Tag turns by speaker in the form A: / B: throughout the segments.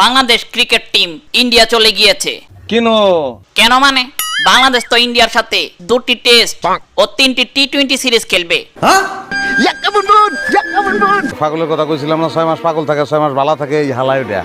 A: Bangladesh cricket team India চলে গিয়েছে।
B: কেন?
A: কেন মানে বাংলাদেশ তো ইন্ডিয়ার সাথে 2টি টেস্ট ও 3টি টি-20 সিরিজ খেলবে।
B: পাগলের কথা কইছিলাম না, 6 মাস পাগল থাকে 6 মাস ভালো থাকে, এই হালাই ওটা।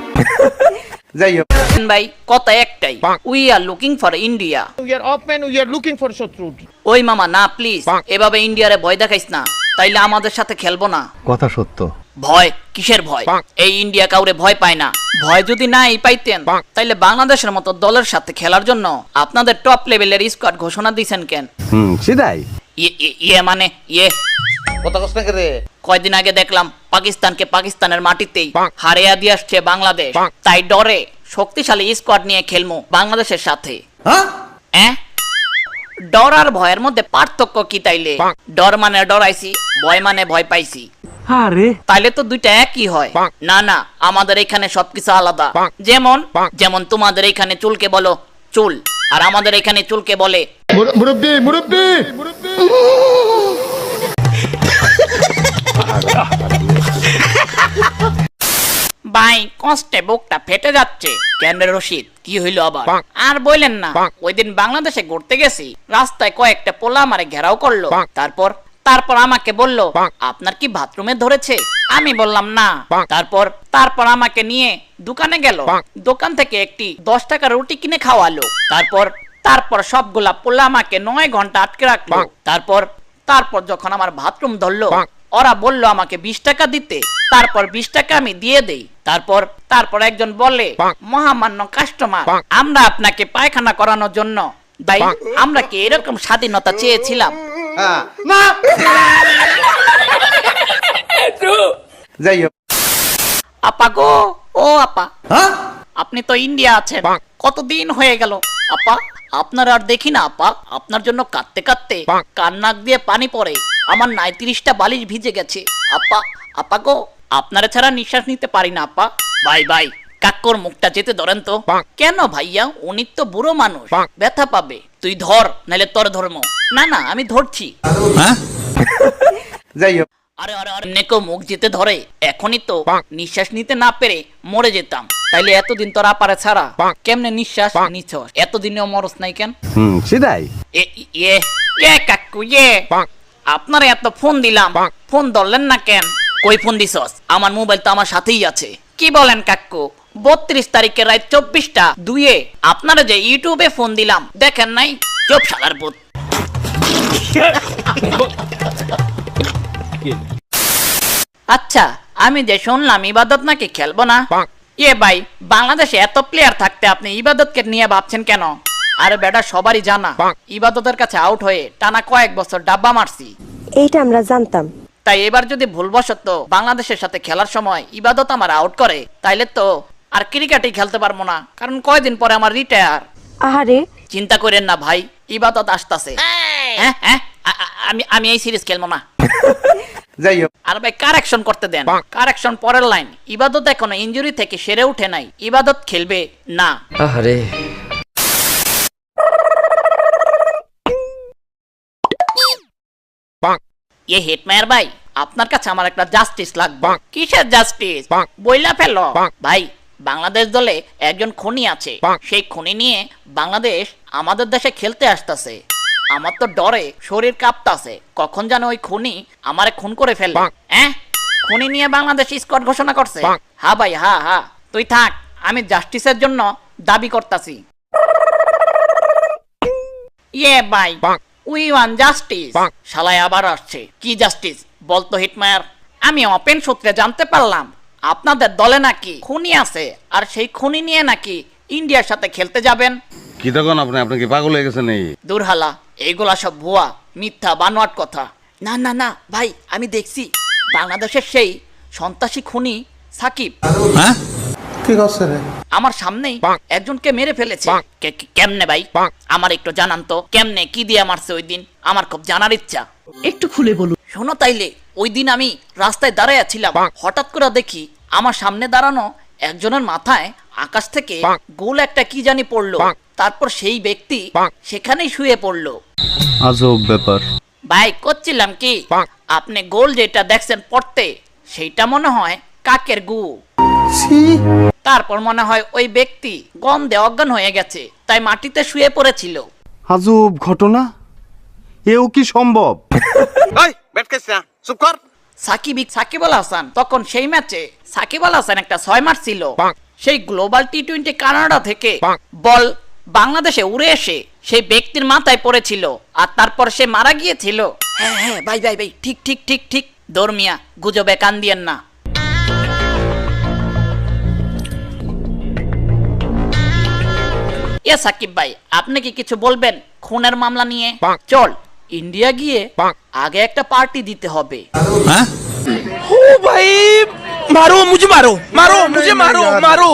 B: যাই হোক
A: ভাই কথা একটাই, we are looking for India.
C: We are off man, we are looking for Shatrud.
A: ওই মামা না প্লিজ এভাবে ইন্ডিয়ারে ভয় দেখাইস না, তাইলে আমাদের সাথে খেলবো না।
D: কথা সত্য।
A: ভয় কিসের ভয়? এই ইন্ডিয়া কাউরে ভয় পায় না। ভয় যদি নাই পাইতেন তাইলে বাংলাদেশের মতো দলের সাথে খেলার জন্য আপনাদের টপ লেভেলের স্কোয়াড ঘোষণা দিয়েছেন কেন?
B: সেটাই
A: ইয়ে মানে ইয়ে
B: কথা কষ্ট করে
A: কয়দিন আগে দেখলাম পাকিস্তানকে পাকিস্তানের মাটিতেই হারিয়ে দিয়ে আসছে বাংলাদেশ, তাই ডরে শক্তিশালী স্কোয়াড নিয়ে খেলমু বাংলাদেশের সাথে। ডর আর ভয়ের মধ্যে পার্থক্য কি তাইলে? ডর মানে ডরাইছি, ভয় মানে ভয় পাইছি। তাইলে তো দুইটা একই হয়। না না, আমাদের এখানে সবকিছু আলাদা। যেমন যেমন তোমাদের এখানে চুলকে বলো চুল, আর আমাদের এখানে চুলকে বলে
C: মুরব্বি মুরব্বি
A: ভাই কষ্টে বুকটা ফেটে যাচ্ছে। কেন রে রশিদ, কি হইলো আবার? আর বললেন না, ওই দিন বাংলাদেশে ঘুরতে গেছি, রাস্তায় কয়েকটা পোলা আমারে ঘেরাও করলো। তারপর আমাকে বলল আপনার কি বাথরুমে ধরেছে? আমি বললাম না। তারপর আমাকে নিয়ে দোকানে গেল, দোকান থেকে একটি 10 টাকার রুটি কিনে খাওয়ালো। তারপর সবগুলা পোলা আমাকে 9 ঘন্টা আটকে রাখলো। তারপর যখন আমার বাথরুম ধরলো, ওরা বলল আমাকে 20 টাকা দিতে। তারপর 20 টাকা আমি দিয়ে দেই। তারপর একজন বলে মহামান্য কাস্টমার, আমরা আপনাকে পায়খানা করানোর জন্য। ভাই আমরা কি এরকম স্বাধীনতা চেয়েছিলাম?
B: যাই হোক
A: আপা গো, ও আপা, আপনি তো ইন্ডিয়া আছেন, কতদিন হয়ে গেল আপা আপনার আর দেখি না। আপা আপনার জন্য কাঁদতে কাঁদতে কান্নাক দিয়ে পানি পড়ে, আমার 39টা বালিশ ভিজে গেছে। আপা গো, আপনারা ছাড়া নিঃশ্বাস নিতে পারি না আপা। ভাই কাক্কর মুখটা যেতে ধরেন তো। কেন ভাইয়া, উনি তো বুড়ো মানুষ, ব্যথা পাবে। তুই ধর, নাইলে তোর ধর্ম। না আমি ধরছি।
B: যাই হোক
A: আরে নেকো মুখ যেতে ধরে, এখনই তো নিঃশ্বাস নিতে না পেরে মরে যেতাম। তাইলে এতদিন তোর আপারে ছাড়া কেমনে নিঃশ্বাস নিছ? এতদিনেও মরস নাই কেন?
B: সেটাই
A: কাকু আপনার এত ফোন দিলাম, ফোন ধরলেন না কেন? কই ফোন দিছস? আমার মোবাইল তো আমার সাথেই আছে। কি বলেন কাকু? 32 তারিখে রাত 24টা 2 আপনারা যে ইউটিউবে ফোন দিলাম, দেখেন নাই? চুপ শালার ভূত। আচ্ছা, আমি যে শুনলাম ইবাদত নাকি খেলবো না। ভাই, বাংলাদেশে এত প্লেয়ার থাকতে আপনি ইবাদতকে নিয়ে ভাবছেন কেন? আরে বেটা, সবারই জানা ইবাদতের কাছে আউট হয়ে টানা কয়েক বছর ডাব্বা মারছি।
E: এইটা আমরা জানতাম।
A: তাই এবার যদি ভুলবশত বাংলাদেশের সাথে খেলার সময় ইবাদত আমার আউট করে, তাইলে তো আর ক্রিকেটই খেলতে পারবো না, কারণ কয়দিন পরে আমার রিটায়ার।
E: আহারে,
A: চিন্তা করেন না ভাই, ইবাদত আসতেছে। আমি এই সিরিজ খেলবো না।
B: যাই হোক
A: আর ভাই কারেকশন করতে দেন, কারেকশন পরের লাইন। ইবাদত এখনো ইনজুরি থেকে সেরে উঠে নাই, ইবাদত খেলবে না।
D: আরে
A: হিটম্যান ভাই, আপনার কাছে আমার একটা জাস্টিস লাগবে। কিসের জাস্টিস? বইলা ফেলো ভাই। বাংলাদেশ দলে একজন খুনি আছে, সেই খুনি নিয়ে বাংলাদেশ আমাদের দেশে খেলতে আসতেছে। আমার তো ডরে শরীর কাঁপতাছে, কখন জানো ওই খুনি আমারে খুন করে ফেলবে। খুনি নিয়ে বাংলাদেশ স্কোয়াড ঘোষণা করছে। হ্যাঁ ভাই, হ্যাঁ তুই থাক, আমি জাস্টিসের জন্য দাবি করতাছি। ভাই, উই ওয়ান জাস্টিস। শালায় আবার আসছে। কি জাস্টিস বলতো হিটম্যান? আমি ওপেন সূত্রে জানতে পারলাম আপনাদের দলে নাকি খুনি আছে, আর সেই খুনি নিয়ে নাকি ইন্ডিয়ার সাথে খেলতে যাবেন।
B: কি তখন আপনি কি পাগল হয়ে গেছেন? এই
A: দুরহালা, এইগুলা সব ভুয়া, মিথ্যা, বানোয়াট কথা। না ভাই, আমি দেখছি বাংলাদেশের সেই সন্ত্রাসী খুনি সাকিব আমার সামনেই একজনকে মেরে ফেলেছে। কেমনে ভাই? আমার একটু জানান তো, কেমনে, কি দিয়ে মারছে ওই দিন? আমার খুব জানার ইচ্ছা।
F: একটু খুলে বলুন।
A: শোনো তাইলে, ওই দিন আমি রাস্তায় দাঁড়ায় ছিলাম, হঠাৎ করে দেখি আমার সামনে দাঁড়ানো একজনের মাথায় আকাশ থেকে গোল একটা কি জানি পড়লো। তারপর সেই ব্যক্তি সেখানেই শুয়ে পড়লো।
D: আজব ব্যাপার।
A: ভাই করছিলাম কি, আপনি গোল যেটা দেখছেন পড়তে, সেইটা মনে হয় কাকের গু। তারপর মনে হয় ওই ব্যক্তি গন্ধে অজ্ঞান হয়ে গেছে, তাই মাটিতে শুয়ে পড়েছিল।
D: আজব ঘটনা, এও কি সম্ভব?
A: সাকিব আল হাসান তখন সেই ম্যাচে সাকিব আল হাসান একটা 6 মারছিল। সেই গ্লোবাল টি-20 কানাডা থেকে বল বাংলাদেশে উড়ে এসে সেই ব্যক্তির মাথায় পড়েছিল, আর তারপর সে মারা গিয়েছিল। হ্যাঁ হ্যাঁ ভাই ভাই ভাই, ঠিক ঠিক ঠিক ঠিক। দর্মিয়া গুজবে কান দিয়েন না। এ সাকিব ভাই, আপনি কি কিছু বলবেন খুনের মামলা নিয়ে? চল ইন্ডিয়া গিয়ে আগে একটা পার্টি দিতে হবে।
E: ओ भाई मारो मुझे, मारो मारो मुझे, मारो मारो।